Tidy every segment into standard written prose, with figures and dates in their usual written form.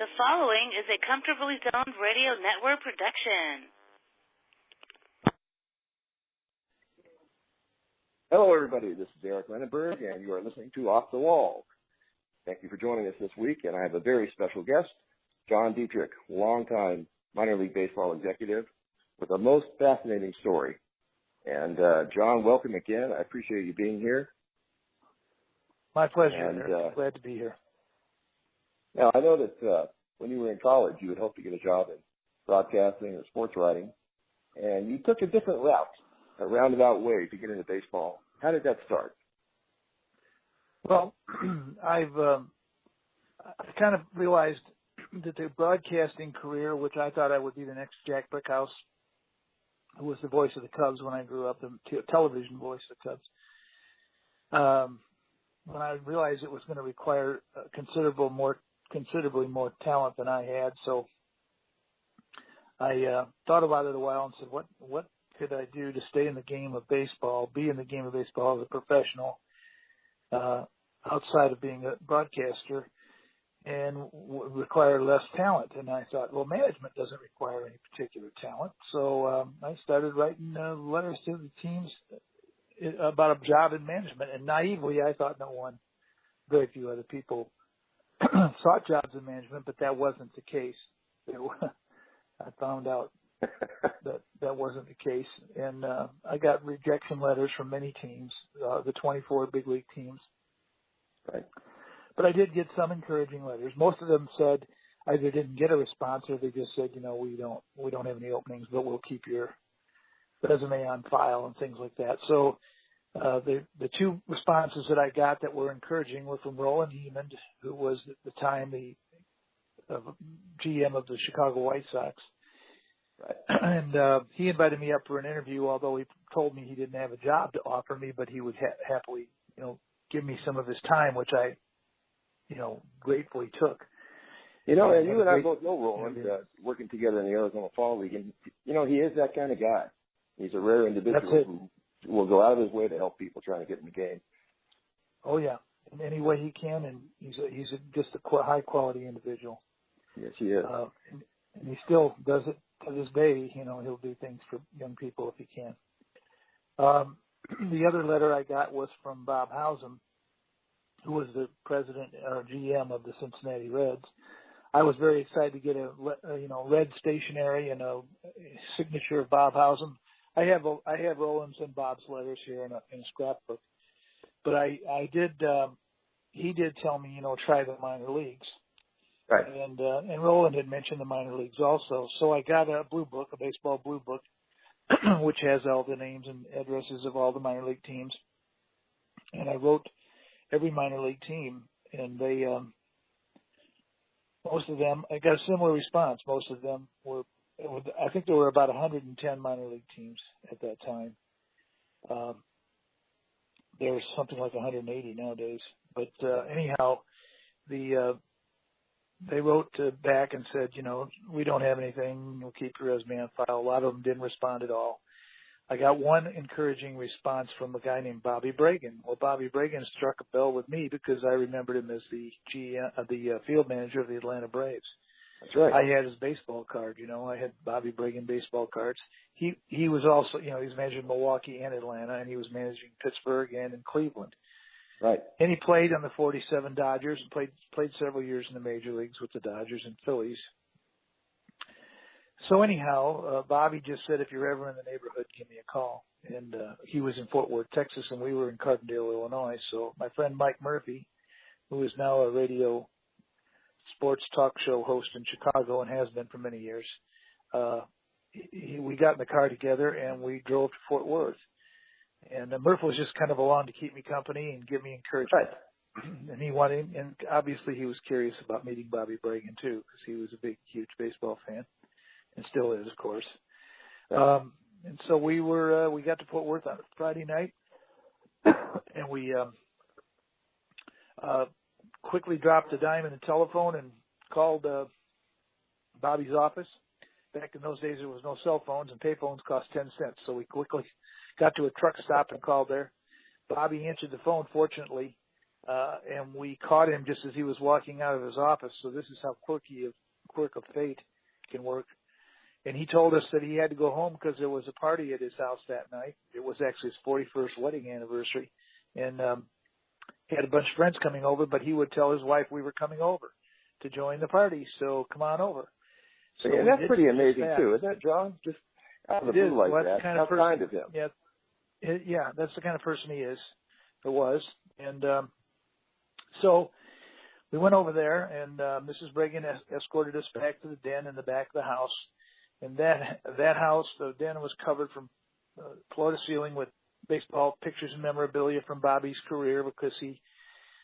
The following is a Comfortably Zoned Radio Network production. Hello, everybody. This is Eric Lenaburg, and you are listening to Off the Wall. Thank you for joining us this week, and I have a very special guest, John-Dittrich, longtime minor league baseball executive, with a most fascinating story. And, John, welcome again. I appreciate you being here. My pleasure, Eric. Glad to be here. Now, I know that when you were in college, you had hoped to get a job in broadcasting or sports writing, and you took a different route, a roundabout way to get into baseball. How did that start? Well, I've kind of realized that the broadcasting career, which I thought I would be the next Jack Brickhouse, who was the voice of the Cubs when I grew up, the television voice of the Cubs, when I realized it was going to require considerably more talent than I had. So I thought about it a while and said, what could I do to stay in the game of baseball, be in the game of baseball as a professional, outside of being a broadcaster, and require less talent? And I thought, well, management doesn't require any particular talent. So I started writing letters to the teams about a job in management. And naively, I thought very few other people sought jobs in management, but that wasn't the case. I found out that wasn't the case. And I got rejection letters from many teams, the 24 big league teams. Right. But I did get some encouraging letters. Most of them said either didn't get a response or they just said, we don't have any openings, but we'll keep your resume on file and things like that. So the two responses that I got that were encouraging were from Roland Hemond, who was at the time the GM of the Chicago White Sox. Right. And he invited me up for an interview, although he told me he didn't have a job to offer me, but he would happily, give me some of his time, which I, gratefully took. And you and I both know Roland, working together in the Arizona Fall League, and, he is that kind of guy. He's a rare individual who will go out of his way to help people trying to get in the game. Oh, yeah, in any way he can, and he's just a high-quality individual. Yes, he is. And he still does it to this day. He'll do things for young people if he can. The other letter I got was from Bob Howsam, who was the president or GM of the Cincinnati Reds. I was very excited to get a red stationery and a signature of Bob Howsam. I have Roland's and Bob's letters here in a scrapbook, but he did tell me, try the minor leagues. Right. And Roland had mentioned the minor leagues also. So I got a blue book, a baseball blue book, which has all the names and addresses of all the minor league teams. And I wrote every minor league team, and they, most of them, I got a similar response. Most of them I think there were about 110 minor league teams at that time. There's something like 180 nowadays. But anyhow, they wrote back and said, we don't have anything. We'll keep your resume on file. A lot of them didn't respond at all. I got one encouraging response from a guy named Bobby Bragan. Well, Bobby Bragan struck a bell with me because I remembered him as the field manager of the Atlanta Braves. That's right. I had his baseball card. I had Bobby Bragan baseball cards. He was also, he was managing Milwaukee and Atlanta, and he was managing Pittsburgh and in Cleveland. Right. And he played on the 47 Dodgers and played several years in the major leagues with the Dodgers and Phillies. So anyhow, Bobby just said, if you're ever in the neighborhood, give me a call. And he was in Fort Worth, Texas, and we were in Carbondale, Illinois. So my friend Mike Murphy, who is now a radio sports talk show host in Chicago and has been for many years, we got in the car together and we drove to Fort Worth. And Murph was just kind of along to keep me company and give me encouragement. Right. And obviously he was curious about meeting Bobby Bragan too, because he was a big, huge baseball fan, and still is, of course. Right. And so we got to Fort Worth on a Friday night, and we quickly dropped a dime in the telephone and called Bobby's office. Back in those days, there was no cell phones, and payphones cost 10 cents. So we quickly got to a truck stop and called there. Bobby answered the phone, fortunately, and we caught him just as he was walking out of his office. So this is how quirk of fate can work. And he told us that he had to go home because there was a party at his house that night. It was actually his 41st wedding anniversary. And he had a bunch of friends coming over, but he would tell his wife we were coming over to join the party. So come on over. So and that's pretty amazing, too, isn't it, John? Just out of the blue like that. How kind of him. Yeah, that's the kind of person he is, or was. And so we went over there, and Mrs. Bragan escorted us back to the den in the back of the house. And that house, the den was covered from floor to ceiling with baseball pictures and memorabilia from Bobby's career, because he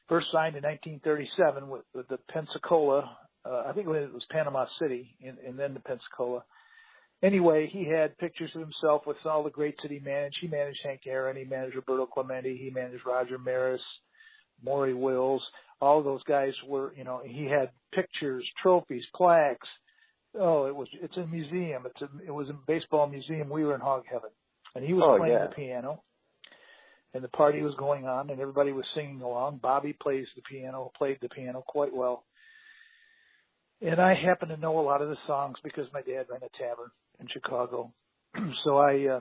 first signed in 1937 with the Pensacola. I think it was Panama City, and then the Pensacola. Anyway, he had pictures of himself with all the greats that he managed. He managed Hank Aaron. He managed Roberto Clemente. He managed Roger Maris, Maury Wills. All those guys were, he had pictures, trophies, plaques. Oh, it's a museum. It was a baseball museum. We were in hog heaven. And he was playing the piano. And the party was going on, and everybody was singing along. Bobby played the piano quite well. And I happen to know a lot of the songs because my dad ran a tavern in Chicago. So I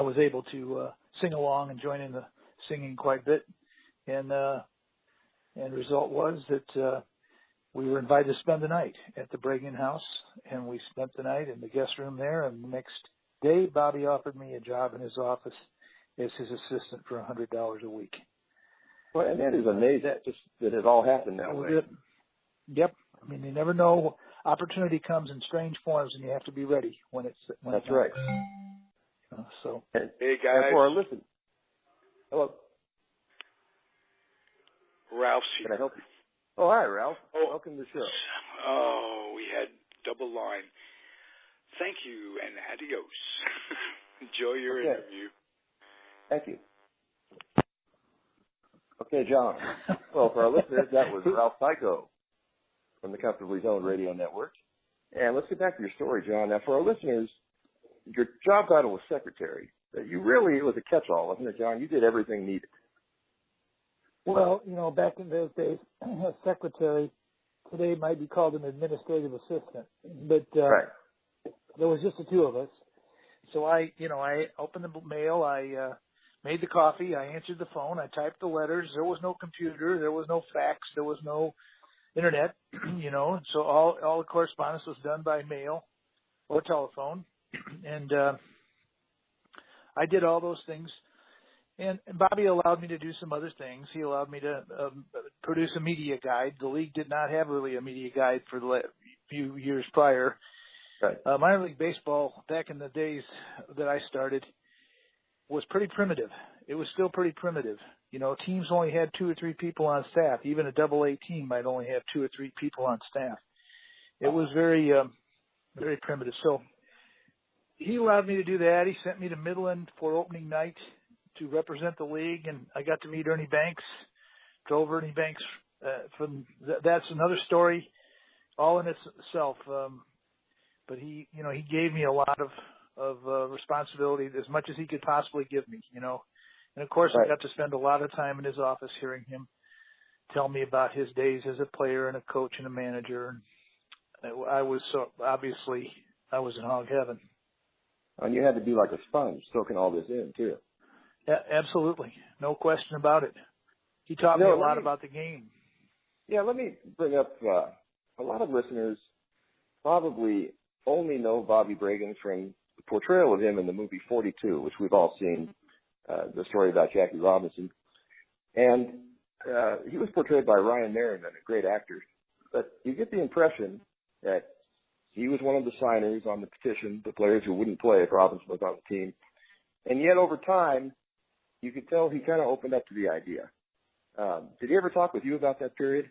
was able to sing along and join in the singing quite a bit. And the result was that we were invited to spend the night at the Bragan house, and we spent the night in the guest room there. And the next day, Bobby offered me a job in his office as his assistant for $100 a week. Well, and that is amazing that it all happened that way. Yep. I mean, you never know. Opportunity comes in strange forms, and you have to be ready when That's right. So, hey guys, for our listen. Hello, Ralph's here. Can I help you? Oh, hi, Ralph. Oh. Welcome to the show. Oh, we had double line. Thank you and adios. Enjoy your interview. Thank you. Okay, John. Well, for our listeners, that was Ralph Tycho from the Comfortably Zoned Radio Network. And let's get back to your story, John. Now, for our listeners, your job title was secretary. It was a catch-all, wasn't it, John? You did everything needed. Well, back in those days, a secretary today might be called an administrative assistant, but there was just the two of us. So I opened the mail, I made the coffee, I answered the phone, I typed the letters. There was no computer, there was no fax, there was no internet, so all the correspondence was done by mail or telephone. And I did all those things. And Bobby allowed me to do some other things. He allowed me to produce a media guide. The league did not have really a media guide for the few years prior. Right. Minor league baseball, back in the days that I started, was pretty primitive. It was still pretty primitive. Teams only had 2 or 3 people on staff. Even a Double-A team might only have 2 or 3 people on staff. It was very, very primitive. So he allowed me to do that. He sent me to Midland for opening night to represent the league, and I got to meet Ernie Banks. Drove Ernie Banks that's another story, all in itself. But he gave me a lot of responsibility, as much as he could possibly give me, And of course, I got to spend a lot of time in his office hearing him tell me about his days as a player and a coach and a manager. And I was in hog heaven. And you had to be like a sponge, soaking all this in too. Yeah, absolutely. No question about it. He taught me a lot about the game. Yeah, let me bring up a lot of listeners probably only know Bobby Bragan from the portrayal of him in the movie 42, which we've all seen, the story about Jackie Robinson. And he was portrayed by Ryan Merriman, a great actor. But you get the impression that he was one of the signers on the petition, the players who wouldn't play if Robinson was on the team. And yet over time, you could tell he kind of opened up to the idea. Did he ever talk with you about that period?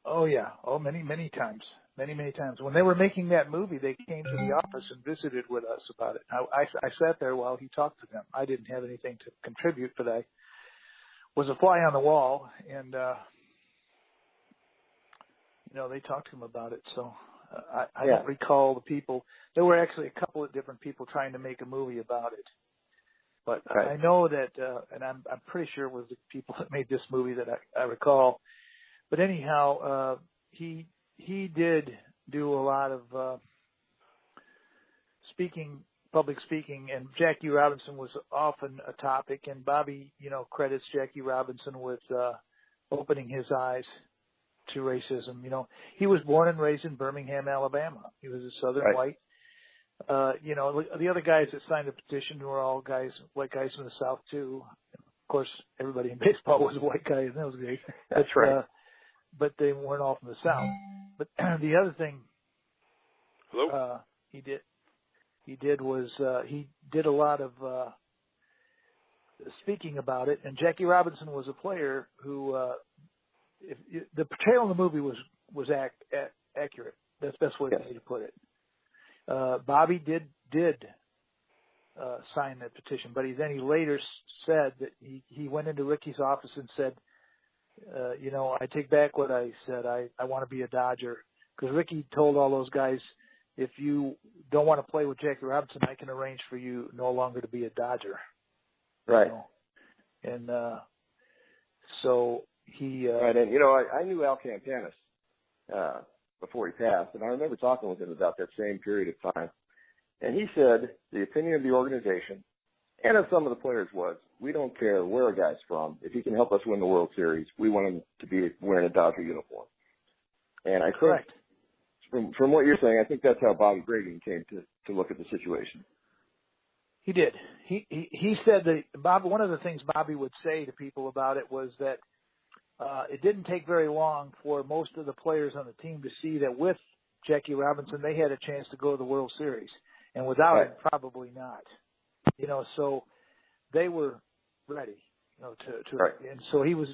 Oh, yeah. Oh, many, many times. Many, many times. When they were making that movie, they came to the office and visited with us about it. I sat there while he talked to them. I didn't have anything to contribute, but I was a fly on the wall, and, they talked to him about it. So I don't recall the people. There were actually a couple of different people trying to make a movie about it. But right. I know that, and I'm pretty sure it was the people that made this movie that I recall. But anyhow, he did do a lot of public speaking, and Jackie Robinson was often a topic. And Bobby, credits Jackie Robinson with opening his eyes to racism. He was born and raised in Birmingham, Alabama. He was a Southern white. The other guys that signed the petition were all white guys from the South too. Of course, everybody in baseball was a white guy in those days. That's right. But they weren't all from the South. But the other thing he did was he did a lot of speaking about it. And Jackie Robinson was a player who the portrayal in the movie was accurate. That's the best way for me to put it. Bobby did sign that petition, but he later said that he went into Ricky's office and said, I take back what I said. I want to be a Dodger, because Ricky told all those guys, if you don't want to play with Jackie Robinson, I can arrange for you no longer to be a Dodger. Right. And so he. Right, and I knew Al Campanis before he passed, and I remember talking with him about that same period of time. And he said the opinion of the organization and of some of the players was, we don't care where a guy's from. If he can help us win the World Series, we want him to be wearing a Dodger uniform. And I think, from what you're saying, I think that's how Bobby Bragan came to look at the situation. He did. He said that one of the things Bobby would say to people about it was that it didn't take very long for most of the players on the team to see that with Jackie Robinson, they had a chance to go to the World Series. And without him, probably not. So they were ready, and so he was,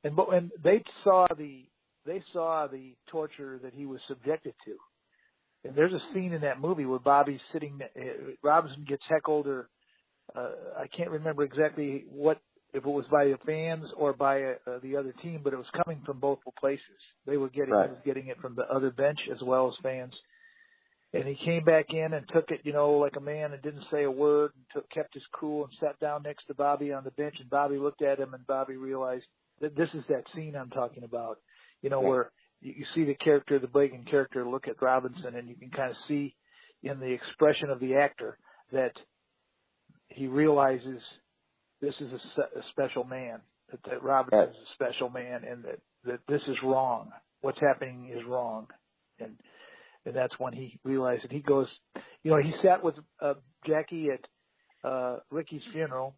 and they saw the torture that he was subjected to. And there's a scene in that movie where Bobby's sitting, Robinson gets heckled, or I can't remember exactly if it was by the fans or by the other team, but it was coming from both places. He was getting it from the other bench as well as fans. And he came back in and took it, like a man, and didn't say a word, and kept his cool and sat down next to Bobby on the bench. And Bobby looked at him, and Bobby realized that this is that scene I'm talking about, where you see the Bragan character look at Robinson, and you can kind of see in the expression of the actor that he realizes this is a special man, that Robinson is a special man, and that this is wrong. What's happening is wrong. And that's when he realized it. He goes, he sat with Jackie at Ricky's funeral,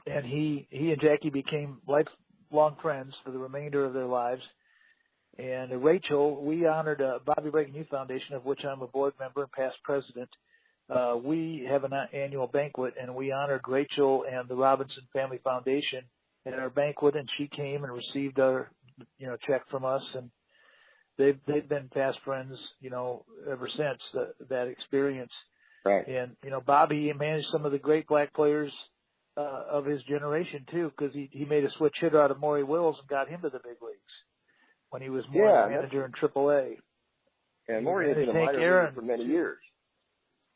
and he and Jackie became lifelong friends for the remainder of their lives. And Rachel, we honored Bobby Bragan Youth Foundation, of which I'm a board member and past president. We have an annual banquet, and we honored Rachel and the Robinson Family Foundation at our banquet, and she came and received our check from us, and they've been fast friends, ever since that experience. Right. And Bobby managed some of the great black players of his generation too, because he made a switch hitter out of Maury Wills and got him to the big leagues when he was manager in AAA. And Maury was in the minor league for many years.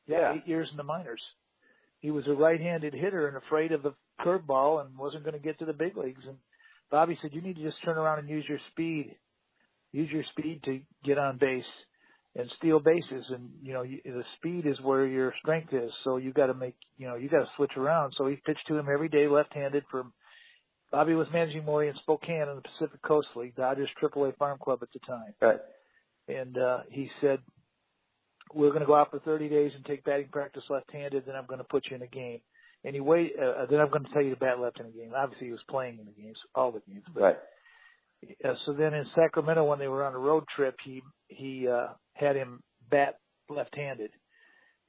Yeah, 8 years in the minors. He was a right-handed hitter and afraid of the curveball and wasn't going to get to the big leagues. And Bobby said, you need to just turn around and use your speed. Use your speed to get on base and steal bases. And, the speed is where your strength is. So you got to switch around. So he pitched to him every day left-handed Bobby was managing Maury in Spokane in the Pacific Coast League, Dodgers AAA Farm Club at the time. Right. And he said, we're going to go out for 30 days and take batting practice left-handed, then I'm going to put you in a game. And then I'm going to tell you to bat left in a game. Obviously, he was playing in the games, all the games. But, right. So then in Sacramento, when they were on a road trip, he had him bat left-handed.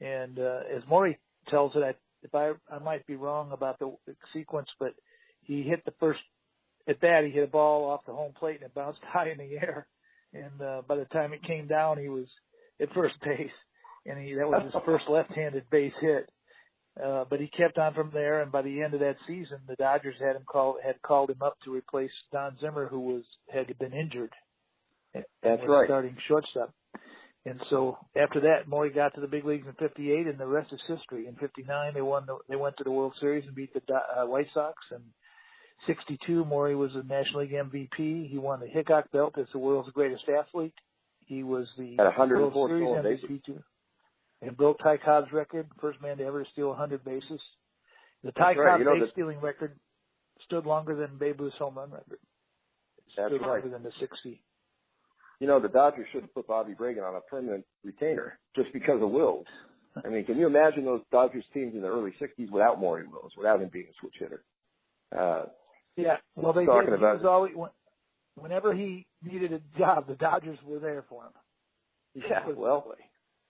And as Maury tells it, I might be wrong about the sequence, but he hit the first at bat. He hit a ball off the home plate and it bounced high in the air. And by the time it came down, he was at first base, and that was his first left-handed base hit. But he kept on from there, and by the end of that season, the Dodgers had called him up to replace Don Zimmer, who had been injured. That's right. Starting shortstop. And so after that, Morey got to the big leagues in '58, and the rest is history. In '59, they went to the World Series and beat the White Sox. And '62, Morey was the National League MVP. He won the Hickok Belt as the world's greatest athlete. He was the World Series MVP too, and broke Ty Cobb's record, first man to ever steal 100 bases. The Ty Cobb base stealing record stood longer than Babe Ruth's home run record. Stood longer than the 60. The Dodgers should have put Bobby Bragan on a permanent retainer just because of Wills. I mean, can you imagine those Dodgers teams in the early 60s without Morey Wills, without him being a switch hitter? Yeah, well, they did. He was always, whenever he needed a job, the Dodgers were there for him. Yeah, well,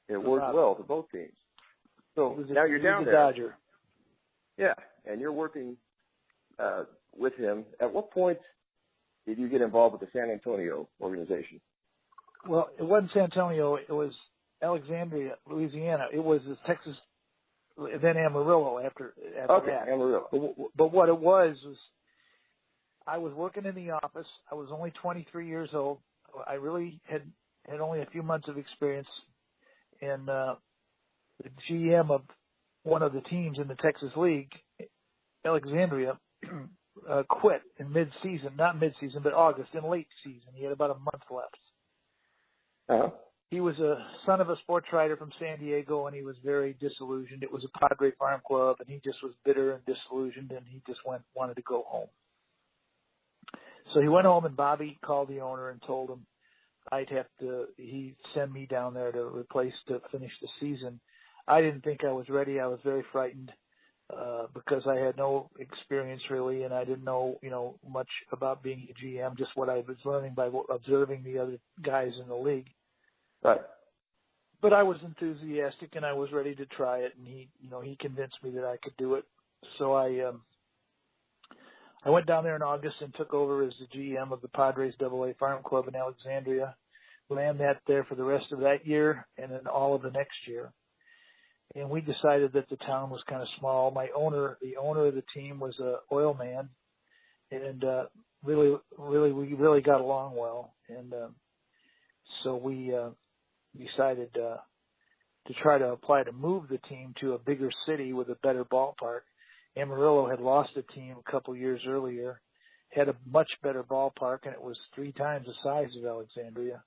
it worked well for both teams. So now you're down there. Dodger. Yeah, and you're working with him. At what point did you get involved with the San Antonio organization? Well, it wasn't San Antonio. It was Alexandria, Louisiana. It was Texas, then Amarillo after that. Amarillo. But what it was I was working in the office. I was only 23 years old. I really had only a few months of experience. And the GM of one of the teams in the Texas League, Alexandria, quit in not mid-season, but August, in late season. He had about a month left. Uh-huh. He was a son of a sports writer from San Diego, and he was very disillusioned. It was a Padre farm club, and he just was bitter and disillusioned, and he just wanted to go home. So he went home, and Bobby called the owner and told him he'd send me down there to finish the season. I didn't think I was ready. I was very frightened because I had no experience really, and I didn't know, much about being a GM, just what I was learning by observing the other guys in the league. Right. But I was enthusiastic, and I was ready to try it, and he convinced me that I could do it. So I went down there in August and took over as the GM of the Padres AA Farm Club in Alexandria. Ran that there for the rest of that year and then all of the next year. And we decided that the town was kind of small. The owner of the team was an oil man, and we really got along well. And so we decided to try to apply to move the team to a bigger city with a better ballpark. Amarillo had lost a team a couple years earlier, had a much better ballpark, and it was 3 times the size of Alexandria.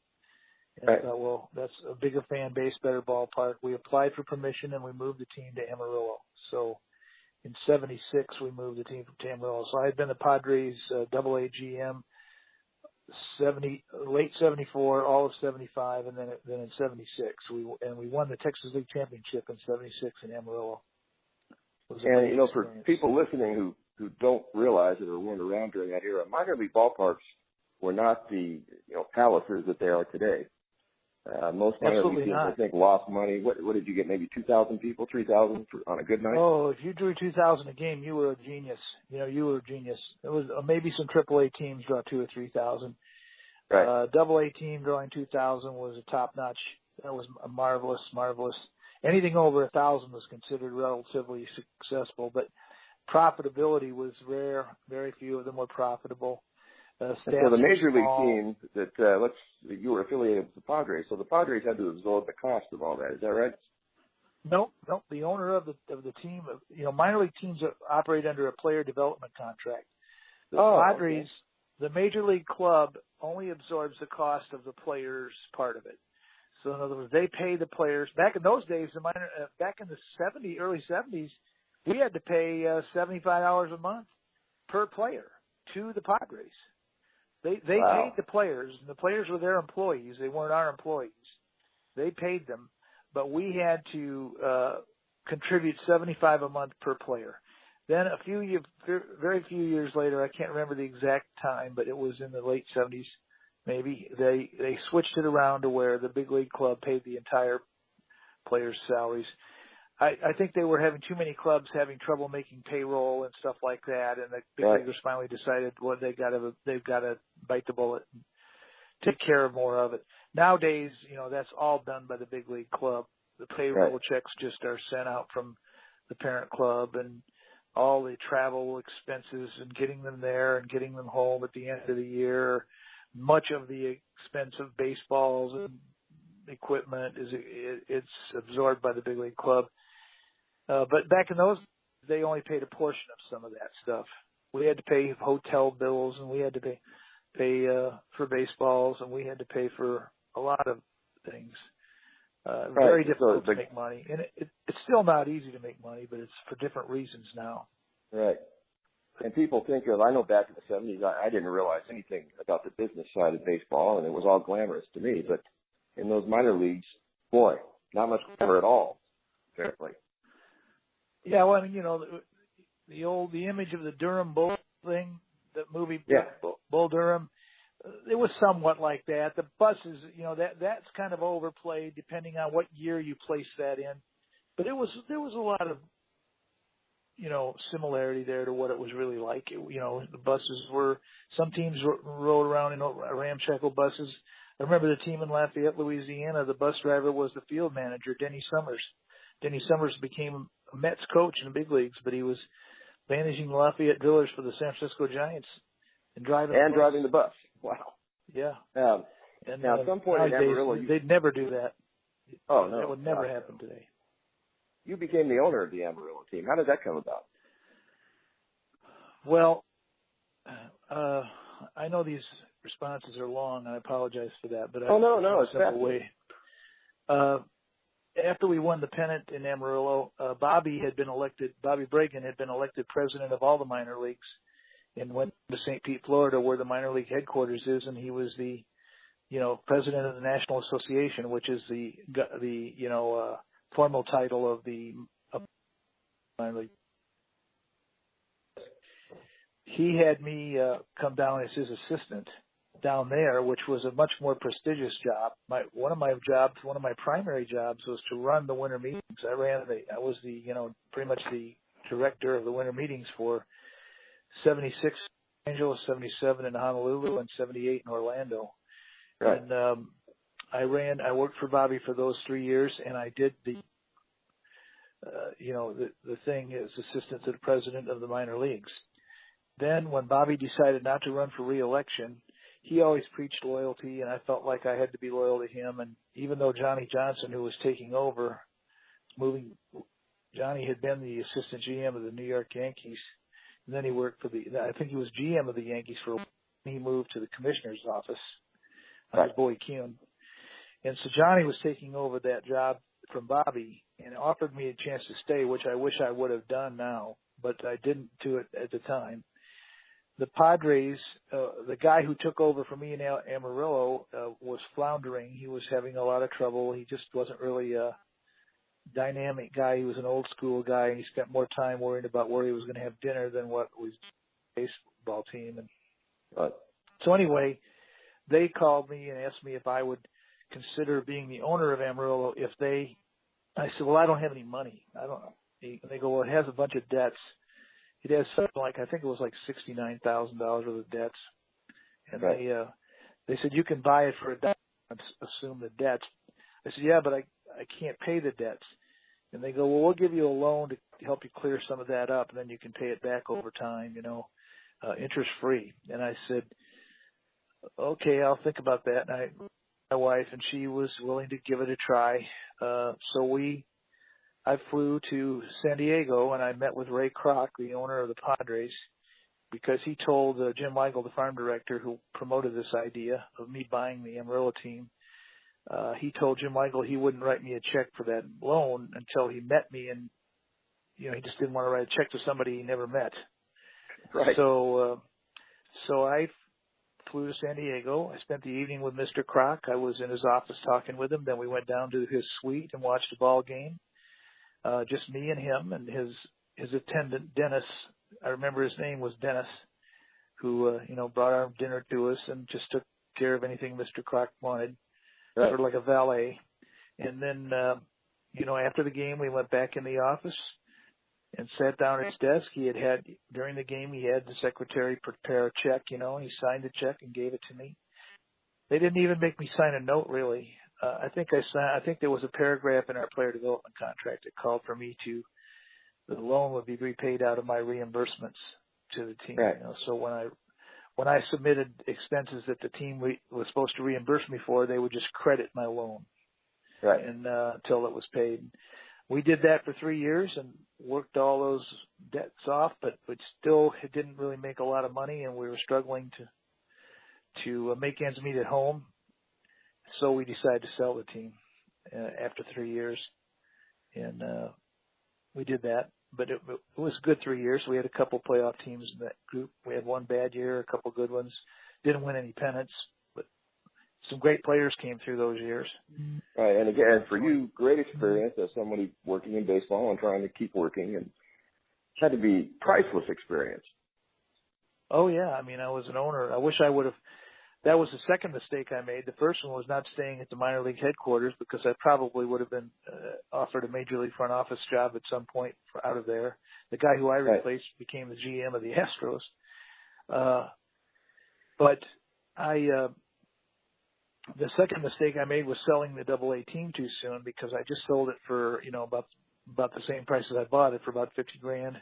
And I thought, well, that's a bigger fan base, better ballpark. We applied for permission, and we moved the team to Amarillo. So in '76, we moved the team to Amarillo. So I had been the Padres AA GM late '74, all of '75, and then in '76 we won the Texas League Championship in '76 in Amarillo. And for people listening who don't realize it or weren't around during that era, minor league ballparks were not the palaces that they are today. Most minor league teams, I think, lost money. What did you get? Maybe 2,000 people, 3,000 on a good night? Oh, if you drew 2,000 a game, you were a genius. You were a genius. It was maybe some AAA teams draw 2,000 or 3,000. Right. AA team drawing 2,000 was a top notch. That was a marvelous. Anything over 1,000 was considered relatively successful, but profitability was rare. Very few of them were profitable. So the major league team that you were affiliated with the Padres, so the Padres had to absorb the cost of all that. Is that right? No. The owner of the team, minor league teams operate under a player development contract. The Padres, okay. The major league club only absorbs the cost of the players' part of it. So in other words, they pay the players. Back in those days, back in the early 70s, we had to pay $75 a month per player to the Padres. They paid the players, and the players were their employees. They weren't our employees. They paid them, but we had to contribute $75 a month per player. Then very few years later, I can't remember the exact time, but it was in the late 70s. Maybe they switched it around to where the big league club paid the entire players' salaries. I think they were having too many clubs having trouble making payroll and stuff like that, and the big leaguers finally decided, well, they've got to bite the bullet and take care of more of it. Nowadays, that's all done by the big league club. The payroll checks just are sent out from the parent club, and all the travel expenses and getting them there and getting them home at the end of the year. Much of the expense of baseballs and equipment. It's absorbed by the big league club. But back in those, they only paid a portion of some of that stuff. We had to pay hotel bills, and we had to pay for baseballs, and we had to pay for a lot of things. Very difficult to make money, and it's still not easy to make money, but it's for different reasons now. Right. And people think of, I know back in the 70s, I didn't realize anything about the business side of baseball, and it was all glamorous to me. But in those minor leagues, boy, not much glamour at all, apparently. Yeah, well, I mean, the image of the Durham Bull thing, the movie Bull Durham, it was somewhat like that. The buses, that's kind of overplayed depending on what year you place that in. But there was a lot of, similarity there to what it was really like. The buses were, some teams rode around in ramshackle buses. I remember the team in Lafayette, Louisiana, the bus driver was the field manager, Denny Summers. Denny Summers became a Mets coach in the big leagues, but he was managing the Lafayette Drillers for the San Francisco Giants and driving the bus. Wow. Yeah. And now, at some point in Amarillo, they'd never do that. Oh, no. That would never happen today. You became the owner of the Amarillo team. How did that come about? Well, I know these responses are long, and I apologize for that. But no, it's simple way. After we won the pennant in Amarillo, Bobby Bragan had been elected president of all the minor leagues and went to St. Pete, Florida, where the minor league headquarters is, and he was the, president of the National Association, which is the formal title of the minor league. He had me come down as his assistant down there, which was a much more prestigious job. One of my primary jobs was to run the winter meetings. I was the, pretty much the director of the winter meetings for 76 in Los Angeles, 77 in Honolulu, and 78 in Orlando. Right. And I worked for Bobby for those 3 years, and I did the thing as assistant to the president of the minor leagues. Then when Bobby decided not to run for re-election, he always preached loyalty, and I felt like I had to be loyal to him. And even though Johnny Johnson, who was taking over, Johnny had been the assistant GM of the New York Yankees, and then he worked for I think he was GM of the Yankees for a while. He moved to the commissioner's office under Bowie Kuhn. And so Johnny was taking over that job from Bobby and offered me a chance to stay, which I wish I would have done now, but I didn't do it at the time. The Padres, the guy who took over for me in Amarillo was floundering. He was having a lot of trouble. He just wasn't really a dynamic guy. He was an old school guy, and he spent more time worrying about where he was going to have dinner than what was the baseball team. And so anyway, they called me and asked me if I would consider being the owner of Amarillo I said, well, I don't have any money. I don't know. They go, well, it has a bunch of debts. It has something like, I think it was like $69,000 worth of debts. And they said, you can buy it for $1 and assume the debts. I said, yeah, but I can't pay the debts. And they go, well, we'll give you a loan to help you clear some of that up, and then you can pay it back over time, interest free. And I said, okay, I'll think about that. And my wife, and she was willing to give it a try. I flew to San Diego, and I met with Ray Kroc, the owner of the Padres, because he told Jim Weigel, the farm director, who promoted this idea of me buying the Amarillo team. He told Jim Weigel he wouldn't write me a check for that loan until he met me, and he just didn't want to write a check to somebody he never met. Right. So I flew to San Diego. I spent the evening with Mr. Kroc. I was in his office talking with him. Then we went down to his suite and watched a ball game. Just me and him and his attendant, Dennis. I remember his name was Dennis, who, brought our dinner to us and just took care of anything Mr. Kroc wanted, sort of like a valet. And then, after the game, we went back in the office and sat down at his desk. During the game, he had the secretary prepare a check, and he signed the check and gave it to me. They didn't even make me sign a note, really. I think there was a paragraph in our player development contract that called for me the loan would be repaid out of my reimbursements to the team. Right. So when I submitted expenses that the team was supposed to reimburse me for, they would just credit my loan. right. and until it was paid. We did that for 3 years and worked all those debts off, but still it didn't really make a lot of money, and we were struggling to make ends meet at home. So we decided to sell the team after 3 years, and we did that. But it was a good 3 years. We had a couple playoff teams in that group. We had one bad year, a couple good ones. Didn't win any pennants, but some great players came through those years. Right, and again, for you, great experience as somebody working in baseball and trying to keep working, and it had to be priceless experience. Oh, yeah. I mean, I was an owner. I wish I would have. That was the second mistake I made. The first one was not staying at the minor league headquarters, because I probably would have been offered a major league front office job at some point out of there. The guy who I replaced became the GM of the Astros. But the second mistake I made was selling the AA team too soon, because I just sold it for, about the same price as I bought it, for about $50,000.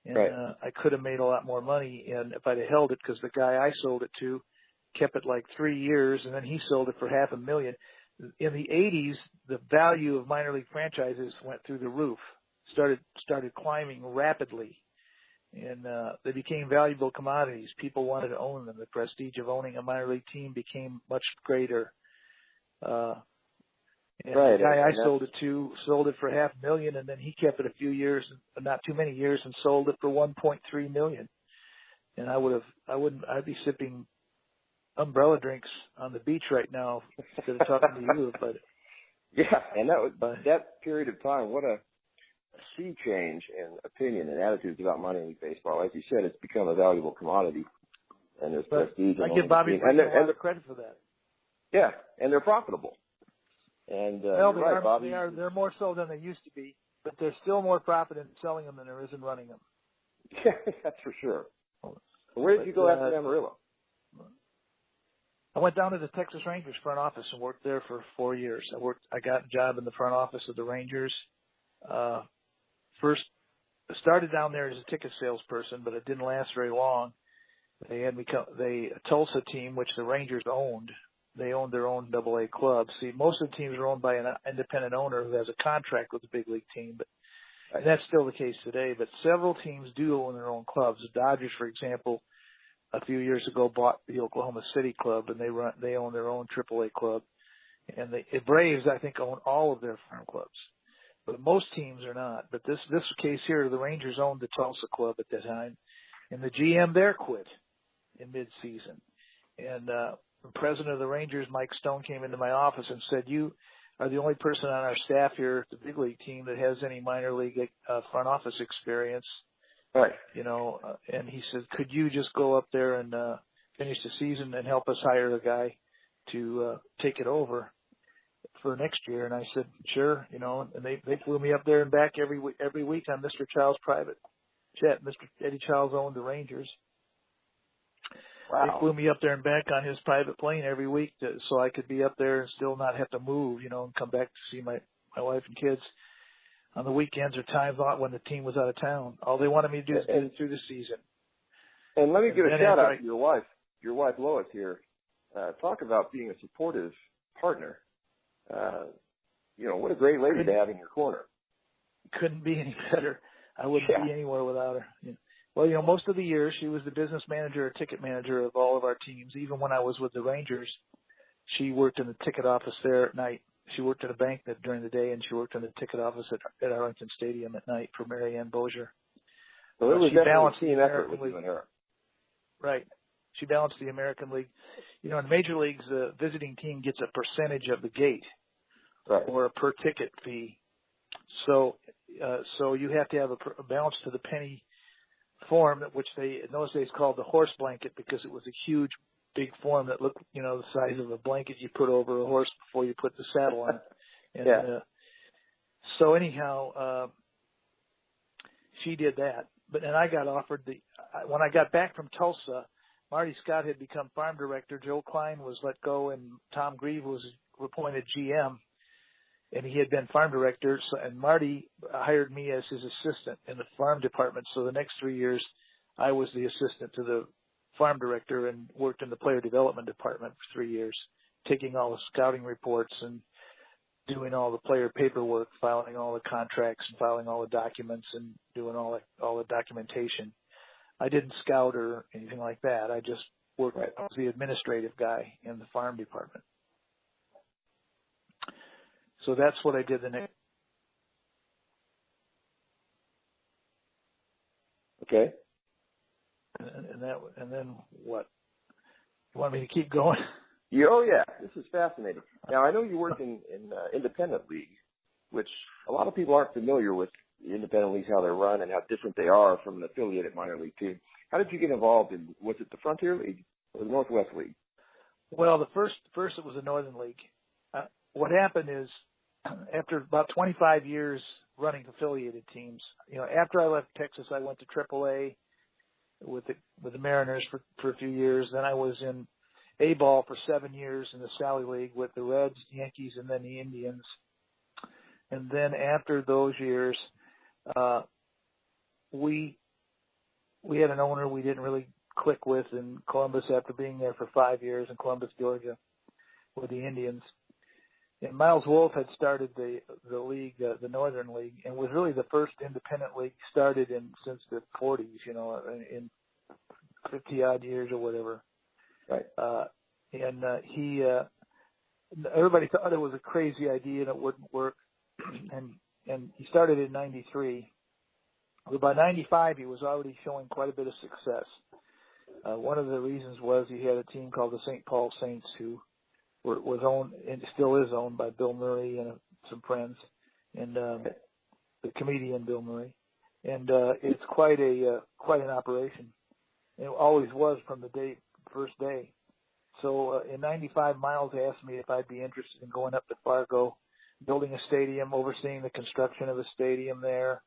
And I could have made a lot more money, and if I'd have held it, because the guy I sold it to kept it like 3 years, and then he sold it for $500,000. In the 80s, the value of minor league franchises went through the roof, started climbing rapidly, and they became valuable commodities. People wanted to own them. The prestige of owning a minor league team became much greater. And the guy I sold it to sold it for $500,000, and then he kept it a few years, not too many years, and sold it for $1.3 million. And I'd be sipping umbrella drinks on the beach right now instead of talking to you. But yeah, and that period of time, what a sea change in opinion and attitudes about minor league baseball. As you said, it's become a valuable commodity, and there's prestige. I give Bobby a lot of credit for that. Yeah, and they're profitable. And well, you're right, Bobby. They're more so than they used to be, but there's still more profit in selling them than there is in running them. Yeah, that's for sure. Where did you go after Amarillo? I went down to the Texas Rangers front office and worked there for 4 years. I got a job in the front office of the Rangers. First, I started down there as a ticket salesperson, but it didn't last very long. They had me a Tulsa team, which the Rangers owned. They owned their own AA club. See, most of the teams are owned by an independent owner who has a contract with the big league team, and that's still the case today. But several teams do own their own clubs. The Dodgers, for example, a few years ago bought the Oklahoma City club, and they own their own AAA club. And the Braves, I think, own all of their farm clubs. But most teams are not. But this case here, the Rangers owned the Tulsa club at that time, and the GM there quit in mid-season. And the president of the Rangers, Mike Stone, came into my office and said, "You are the only person on our staff here at the big league team that has any minor league front office experience." Right. And he said, "Could you just go up there and finish the season and help us hire a guy to take it over for next year?" And I said, "Sure." And they flew me up there and back every week on Mr. Child's private jet. Mr. Eddie Childs owned the Rangers. Wow. They flew me up there and back on his private plane every week so I could be up there and still not have to move, and come back to see my wife and kids on the weekends or times when the team was out of town. All they wanted me to do is get it through the season. And let me give a shout out to your wife Lois here. Talk about being a supportive partner. What a great lady to have in your corner. Couldn't be any better. I wouldn't be anywhere without her. Well, most of the year she was the business manager or ticket manager of all of our teams. Even when I was with the Rangers, she worked in the ticket office there at night. She worked at a bank during the day, and she worked in the ticket office at Arlington Stadium at night for Marianne Bozier. So it was definitely a team effort with you and her. Right. She balanced the American League. In major leagues, the visiting team gets a percentage of the gate, or a per ticket fee. So you have to have a balance to the penny form, which they in those days called the horse blanket, because it was a huge, big form that looked, the size of a blanket you put over a horse before you put the saddle on. And so anyhow, she did that. And I got offered when I got back from Tulsa, Marty Scott had become farm director. Joe Klein was let go, and Tom Grieve was appointed GM. And he had been farm director, and Marty hired me as his assistant in the farm department. So the next 3 years, I was the assistant to the farm director and worked in the player development department for 3 years, taking all the scouting reports and doing all the player paperwork, filing all the contracts and filing all the documents and doing all the documentation. I didn't scout or anything like that. I just worked. I was the administrative guy in the farm department. So that's what I did the next. Okay. And then what? You want me to keep going? Yeah, oh yeah, this is fascinating. Now I know you work in independent league, which a lot of people aren't familiar with the independent leagues, how they're run and how different they are from an affiliated minor league team. How did you get involved in? Was it the Frontier League or the Northwest League? Well, the first it was the Northern League. What happened is, after about 25 years running affiliated teams, after I left Texas, I went to AAA with the Mariners for a few years. Then I was in A-ball for 7 years in the Sally League with the Reds, Yankees, and then the Indians. And then after those years, we had an owner we didn't really click with in Columbus after being there for 5 years in Columbus, Georgia, with the Indians. And Miles Wolff had started the league, the Northern League, and was really the first independent league started since the 40s, in 50-odd years or whatever. Right. Everybody thought it was a crazy idea and it wouldn't work. And he started in 93. But by 95, he was already showing quite a bit of success. One of the reasons was he had a team called the St. Paul Saints, who was owned and still is owned by Bill Murray and some friends, and the comedian Bill Murray. And it's quite an operation. It always was from the first day. So in 95, Miles asked me if I'd be interested in going up to Fargo, building a stadium, overseeing the construction of a stadium there,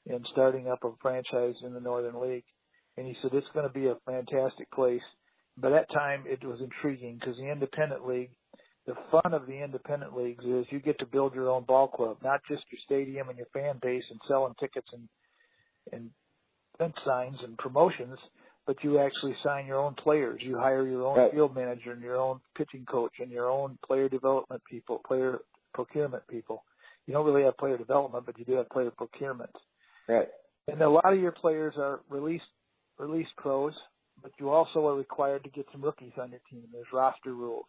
and starting up a franchise in the Northern League. And he said, it's going to be a fantastic place. By that time, it was intriguing because the independent league, the fun of the independent leagues is you get to build your own ball club, not just your stadium and your fan base and selling tickets and fence signs and promotions, but you actually sign your own players. You hire your own field manager and your own pitching coach and your own player development people, player procurement people. You don't really have player development, but you do have player procurement. Right. And a lot of your players are released pros, but you also are required to get some rookies on your team. There's roster rules,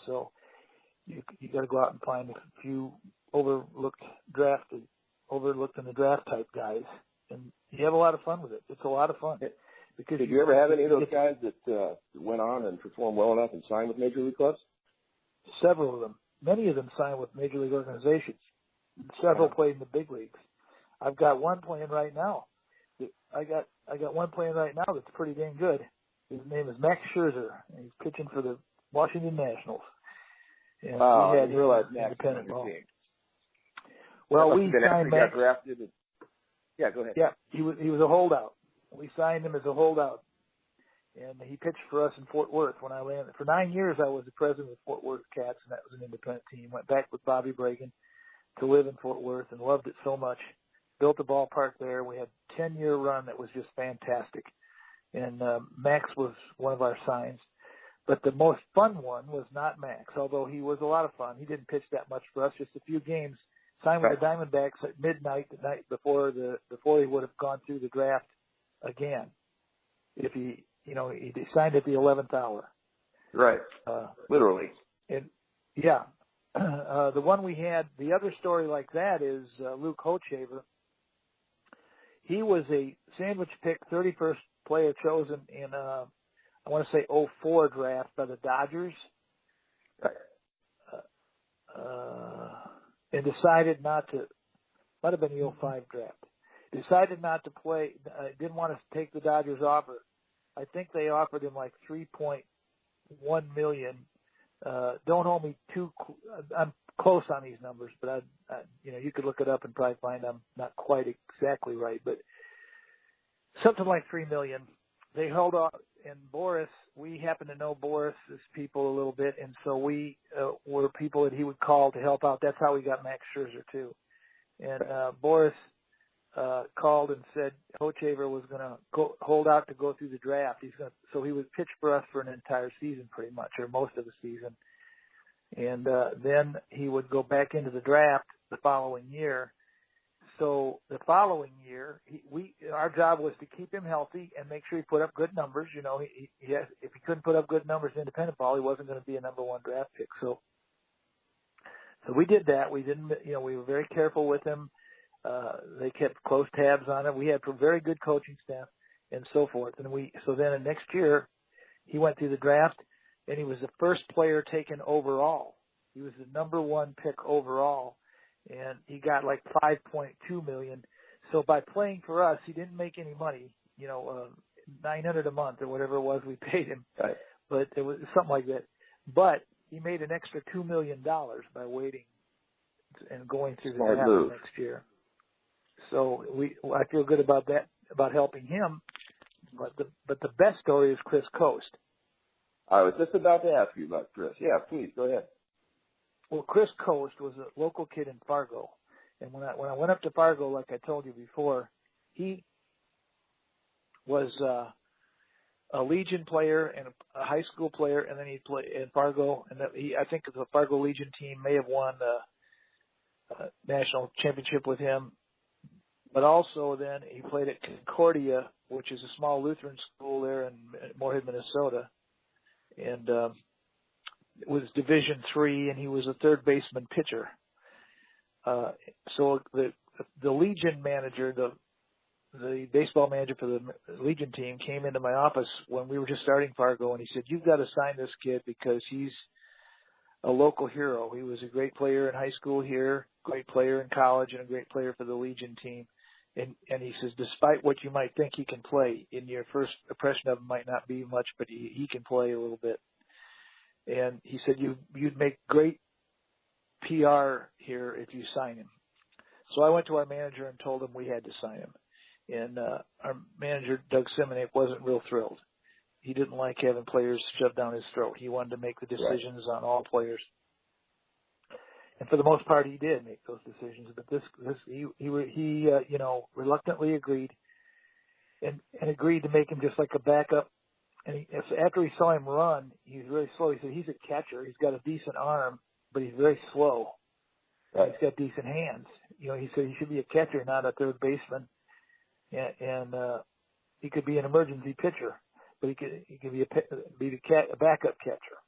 so you got to go out and find a few overlooked in the draft type guys, and you have a lot of fun with it. It's a lot of fun. Because did you ever have any of those guys that went on and performed well enough and signed with major league clubs? Several of them. Many of them signed with major league organizations. Several played in the big leagues. I've got one playing right now. I got one playing right now that's pretty dang good. His name is Max Scherzer, and he's pitching for the Washington Nationals. And I didn't realize Max independent ball. Well, we signed Max. Got drafted. Yeah, go ahead. Yeah, he was a holdout. We signed him as a holdout, and he pitched for us in Fort Worth when I landed. For 9 years, I was the president of Fort Worth Cats, and that was an independent team. Went back with Bobby Bragan to live in Fort Worth and loved it so much. Built a ballpark there. We had a 10-year run that was just fantastic. And Max was one of our signs. But the most fun one was not Max, although he was a lot of fun. He didn't pitch that much for us, just a few games. Signed with the Diamondbacks at midnight the night before he would have gone through the draft again. If he signed at the 11th hour. Right. Literally. And yeah. The one we had, the other story like that is Luke Hochhaver. He was a sandwich pick, 31st player chosen in, I want to say 04 draft by the Dodgers. Right. And decided not to, might have been the 05 draft. Decided not to play, didn't want to take the Dodgers offer. I think they offered him like $3.1 million. Don't hold me I'm close on these numbers, but you could look it up and probably find I'm not quite exactly right, but something like $3 million. They held off, and Boris, we happen to know Boris's people a little bit, and so we were people that he would call to help out. That's how we got Max Scherzer too. And Boris called and said Hochhaver was going to hold out to go through the draft. So he would pitch for us for an entire season pretty much, or most of the season. And then he would go back into the draft the following year. So the following year, our job was to keep him healthy and make sure he put up good numbers. You know, if he couldn't put up good numbers in independent ball, he wasn't going to be a number one draft pick. So we did that. We didn't, you know, we were very careful with him. They kept close tabs on him. We had a very good coaching staff and so forth. And so then the next year, he went through the draft, and he was the first player taken overall. He was the number one pick overall, and he got like $5.2 million. So by playing for us, he didn't make any money, you know, $900 a month or whatever it was we paid him. Right. But it was something like that. But he made an extra $2 million by waiting and going through the draft next year. So I feel good about that, about helping him. But the best story is Chris Coast. I was just about to ask you about Chris. Yeah, please go ahead. Well, Chris Coast was a local kid in Fargo, and when I went up to Fargo, like I told you before, he was a Legion player and a high school player, and then he played in Fargo, and I think the Fargo Legion team may have won the national championship with him. But also then he played at Concordia, which is a small Lutheran school there in Moorhead, Minnesota. And it was Division III, and he was a third baseman pitcher. So the Legion manager, the baseball manager for the Legion team, came into my office when we were just starting Fargo, and he said, "You've got to sign this kid because he's a local hero. He was a great player in high school here, great player in college, and a great player for the Legion team." And he says, despite what you might think he can play, in your first impression of him might not be much, but he can play a little bit. And he said, you'd make great PR here if you sign him. So I went to our manager and told him we had to sign him. And our manager, Doug Simonek, wasn't real thrilled. He didn't like having players shoved down his throat. He wanted to make the decisions on all players. And for the most part, he did make those decisions. But he you know, reluctantly agreed, and agreed to make him just like a backup. And after he saw him run, he was really slow. He said he's a catcher. He's got a decent arm, but he's very slow. Right. He's got decent hands. You know, he said he should be a catcher, not a third baseman. And he could be an emergency pitcher, but he could be a backup catcher.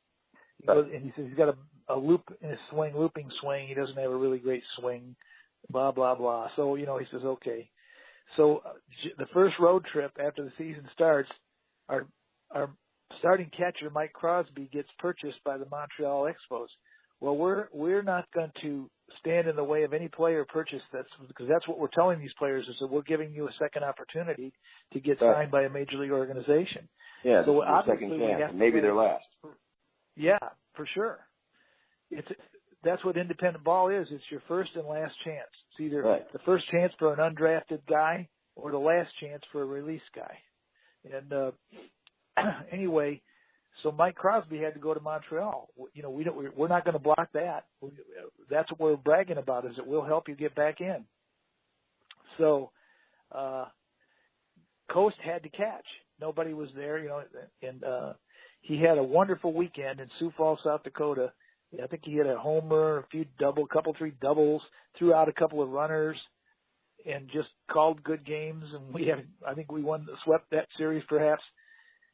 And he says he's got a loop in his swing, looping swing. He doesn't have a really great swing, blah, blah, blah. So, you know, he says, okay. So the first road trip after the season starts, our starting catcher, Mike Crosby, gets purchased by the Montreal Expos. Well, we're not going to stand in the way of any player purchase because that's what we're telling these players is that we're giving you a second opportunity to get signed by a major league organization. Yeah, so obviously second chance, maybe their last. Yeah, for sure. That's what independent ball is. It's your first and last chance. It's either the first chance for an undrafted guy or the last chance for a release guy. And anyway, so Mike Crosby had to go to Montreal. You know, we're not going to block that. That's what we're bragging about, is that we'll help you get back in. So Coast had to catch. Nobody was there, you know, and he had a wonderful weekend in Sioux Falls, South Dakota. I think he had a homer, three doubles, threw out a couple of runners, and just called good games. And I think we swept that series perhaps.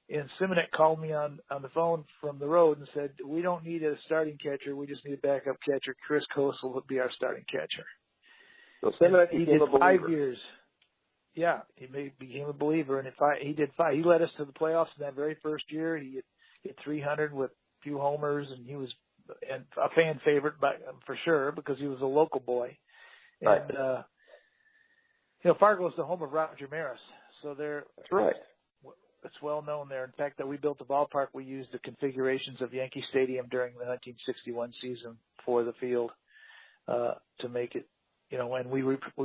And Simonek called me on the phone from the road and said, we don't need a starting catcher. We just need a backup catcher. Chris Coast will be our starting catcher. So Simonek became a believer. 5 years. Yeah, he became a believer, and he did 5. He led us to the playoffs in that very first year. He hit 300 with a few homers, and he was a fan favorite for sure because he was a local boy. Right. And you know, Fargo is the home of Roger Maris, so that's right. It's well known there. In fact, that we built the ballpark. We used the configurations of Yankee Stadium during the 1961 season for the field to make it. You know, and we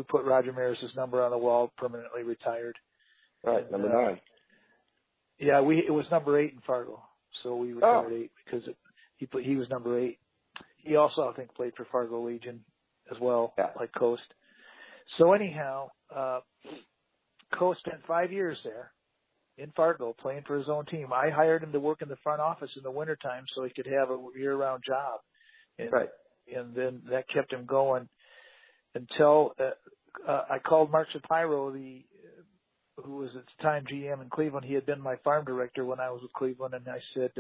put Roger Maris's number on the wall, permanently retired. Right, and, number 9. Yeah, it was number 8 in Fargo, so we retired 8 because he was number 8. He also, I think, played for Fargo Legion as well, like Coast. So anyhow, Coast spent 5 years there in Fargo playing for his own team. I hired him to work in the front office in the wintertime so he could have a year-round job. And, right. And then that kept him going until I called Mark Shapiro, who was at the time GM in Cleveland. He had been my farm director when I was with Cleveland, and I said,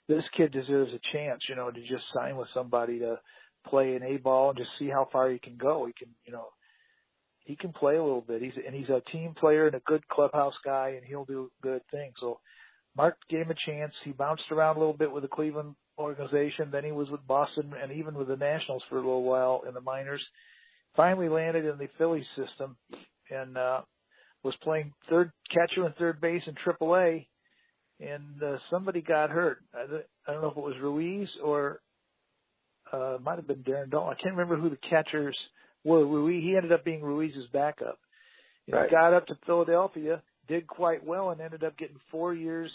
this kid deserves a chance, to just sign with somebody to play an A-ball and just see how far he can go. He can, he can play a little bit. He's a team player and a good clubhouse guy, and he'll do good things. So Mark gave him a chance. He bounced around a little bit with the Cleveland organization. Then he was with Boston and even with the Nationals for a little while in the minors. Finally landed in the Phillies system and was playing catcher and third base in AAA. And somebody got hurt. I don't know if it was Ruiz or it might have been Darren Dahl. I can't remember who the catchers were. Ruiz, he ended up being Ruiz's backup. Right. He got up to Philadelphia, did quite well, and ended up getting 4 years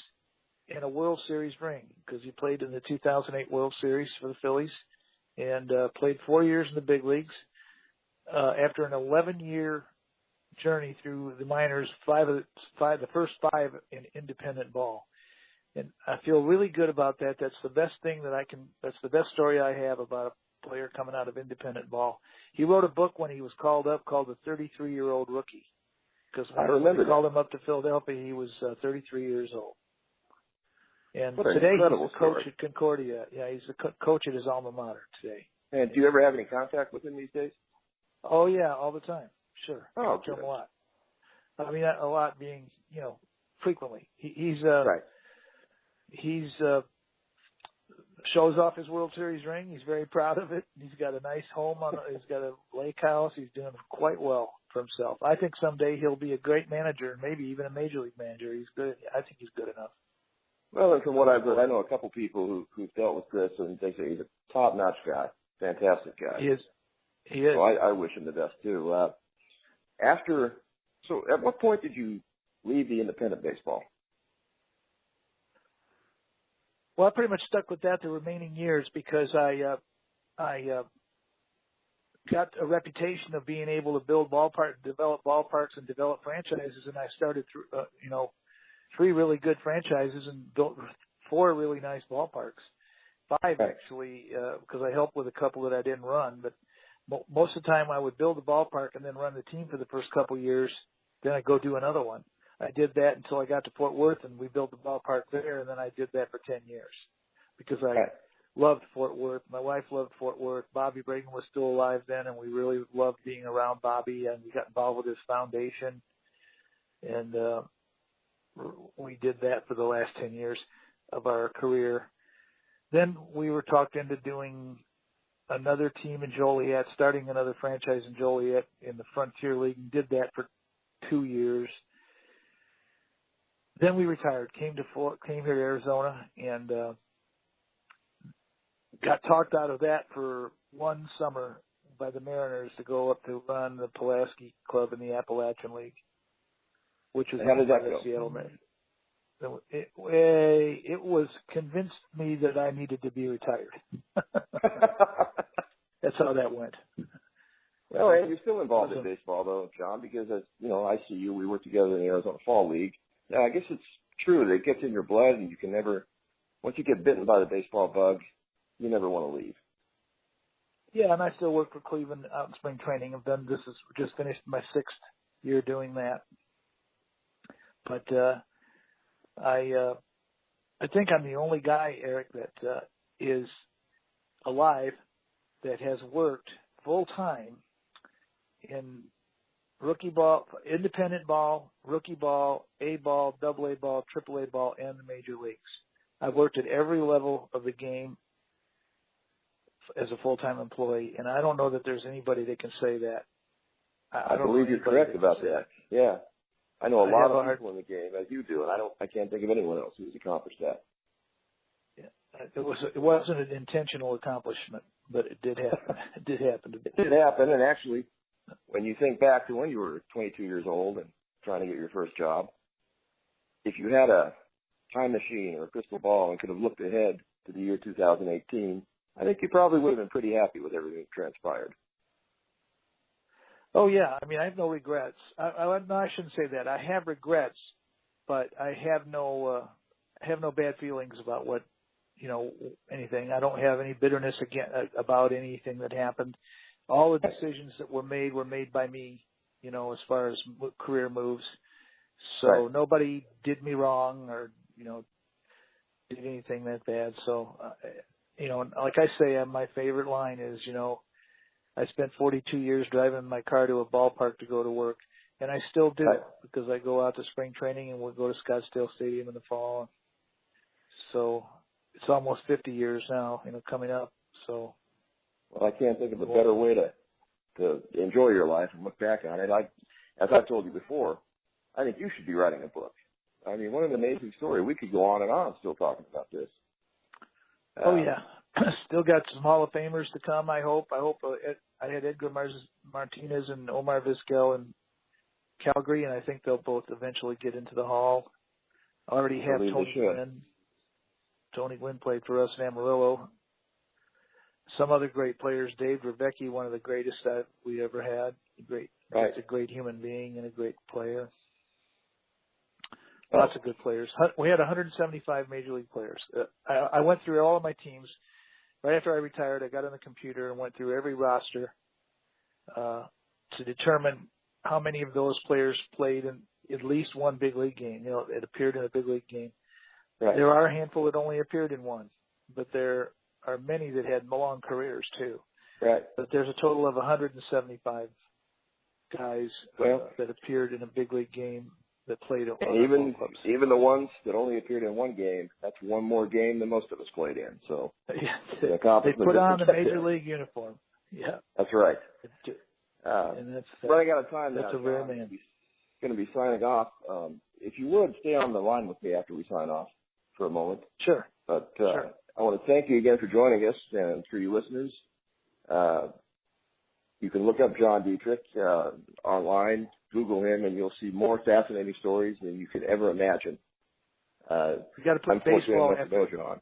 in a World Series ring because he played in the 2008 World Series for the Phillies and played 4 years in the big leagues. After an 11-year journey through the minors, the first 5 in independent ball. And I feel really good about that. That's the best thing that's the best story I have about a player coming out of independent ball. He wrote a book when he was called up called The 33-Year-Old Rookie. Because when they called him up to Philadelphia, he was 33 years old. And today he's the coach at Concordia. Yeah, he's the coach at his alma mater today. And do you ever have any contact with him these days? Oh, yeah, all the time. Sure. Oh, I good. him a lot. I mean, a lot being, frequently. He's right. He's shows off his World Series ring. He's very proud of it. He's got a nice home he's got a lake house. He's doing quite well for himself. I think someday he'll be a great manager, maybe even a major league manager. He's good. I think he's good enough. Well, and from what I've heard, I know a couple people who've dealt with Chris, and they say he's a top-notch guy, fantastic guy. He is. He is. So I wish him the best too. So at what point did you leave the independent baseball? Well, I pretty much stuck with that the remaining years because I got a reputation of being able to build develop ballparks and develop franchises, and I started through, 3 really good franchises and built 4 really nice ballparks. 5 actually, because I helped with a couple that I didn't run, but most of the time I would build a ballpark and then run the team for the first couple of years. Then I'd go do another one. I did that until I got to Fort Worth, and we built the ballpark there, and then I did that for 10 years because I loved Fort Worth. My wife loved Fort Worth. Bobby Bragan was still alive then, and we really loved being around Bobby, and we got involved with his foundation, and we did that for the last 10 years of our career. Then we were talked into doing another team in Joliet, starting another franchise in Joliet in the Frontier League, and did that for 2 years. Then we retired, came here to Arizona, and got talked out of that for one summer by the Mariners to go up to run the Pulaski Club in the Appalachian League, which was how did that go? Seattle Mariners. It was convinced me that I needed to be retired. That's how that went. Well, and you're still involved in baseball, though, John, because as I see you. We work together in the Arizona Fall League. I guess it's true that it gets in your blood, and you can never. Once you get bitten by the baseball bug, you never want to leave. Yeah, and I still work for Cleveland out in spring training. This is just finished my 6th year doing that. But I think I'm the only guy, Eric, that is alive that has worked full time in rookie ball, independent ball, rookie ball, A ball, double A ball, triple A ball, and the major leagues. I've worked at every level of the game as a full-time employee, and I don't know that there's anybody that can say that. I believe you're correct about that. Yeah. I know a lot of people in the game, as you do, and I can't think of anyone else who's accomplished that. Yeah. It wasn't an intentional accomplishment, but it did happen. It did happen to me. It did happen, and actually, when you think back to when you were 22 years old and trying to get your first job, if you had a time machine or a crystal ball and could have looked ahead to the year 2018, I think you probably would have been pretty happy with everything that transpired. Oh, yeah. I mean, I have no regrets. No, I shouldn't say that. I have regrets, but I have no bad feelings about what, anything. I don't have any bitterness about anything that happened. All the decisions that were made by me, as far as career moves. So nobody did me wrong or, did anything that bad. So, like I say, my favorite line is, I spent 42 years driving my car to a ballpark to go to work, and I still do it because I go out to spring training and we'll go to Scottsdale Stadium in the fall. So it's almost 50 years now, coming up. So, well, I can't think of a better way to enjoy your life and look back on it. As I've told you before, I think you should be writing a book. I mean, what an amazing story. We could go on and on still talking about this. Oh, yeah. Still got some Hall of Famers to come, I hope. I had Edgar Martinez and Omar Vizquel in Calgary, and I think they'll both eventually get into the Hall. I already have Tony Gwynn. Tony Gwynn played for us in Amarillo. Some other great players. Dave Revecki, one of the greatest that we ever had. He's a great human being and a great player. Lots of good players. We had 175 Major League players. I went through all of my teams. Right after I retired, I got on the computer and went through every roster to determine how many of those players played in at least one big league game. It appeared in a big league game. Right. There are a handful that only appeared in one, but there are many that had long careers too. Right. But there's a total of 175 guys that appeared in a big league game that played at even the ones that only appeared in one game, that's one more game than most of us played in. So they put on the Major League uniform. Yeah. That's right. And that's running out of time now. That's a rare man. Going to be signing off. If you would, stay on the line with me after we sign off for a moment. Sure. But sure. I want to thank you again for joining us, and for you listeners, you can look up John Dittrich online, Google him, and you'll see more fascinating stories than you could ever imagine. You got to put baseball after John.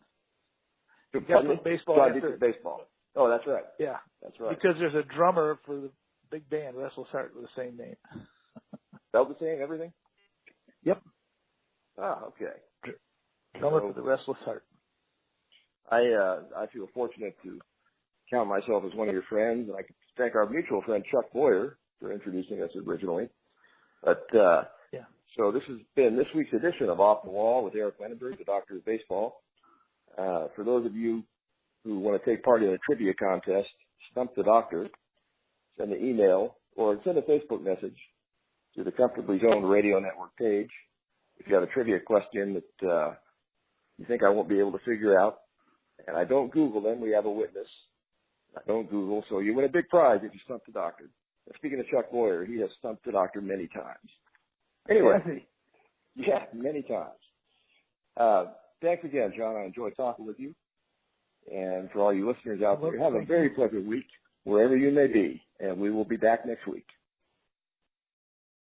You got to put baseball John after Dittrich baseball. Oh, that's right. Yeah, that's right. Because there's a drummer for the big band, Restless Heart, with the same name. Spelled the same, everything? Yep. Ah, okay. Drummer for the Restless Heart. I feel fortunate to count myself as one of your friends, and I can thank our mutual friend Chuck Boyer for introducing us originally. But so this has been this week's edition of Off the Wall with Eric Lenaburg, the Doctor of Baseball. For those of you who want to take part in a trivia contest, Stump the Doctor, send an email or send a Facebook message to the Comfortably Zoned Radio Network page. If you have a trivia question that you think I won't be able to figure out, and I don't Google them, we have a witness. I don't Google, so you win a big prize if you stump the doctor. And speaking of Chuck Boyer, he has stumped the doctor many times. Anyway, yeah, many times. Thanks again, John. I enjoyed talking with you. And for all you listeners out there, have a very pleasant week wherever you may be, and we will be back next week.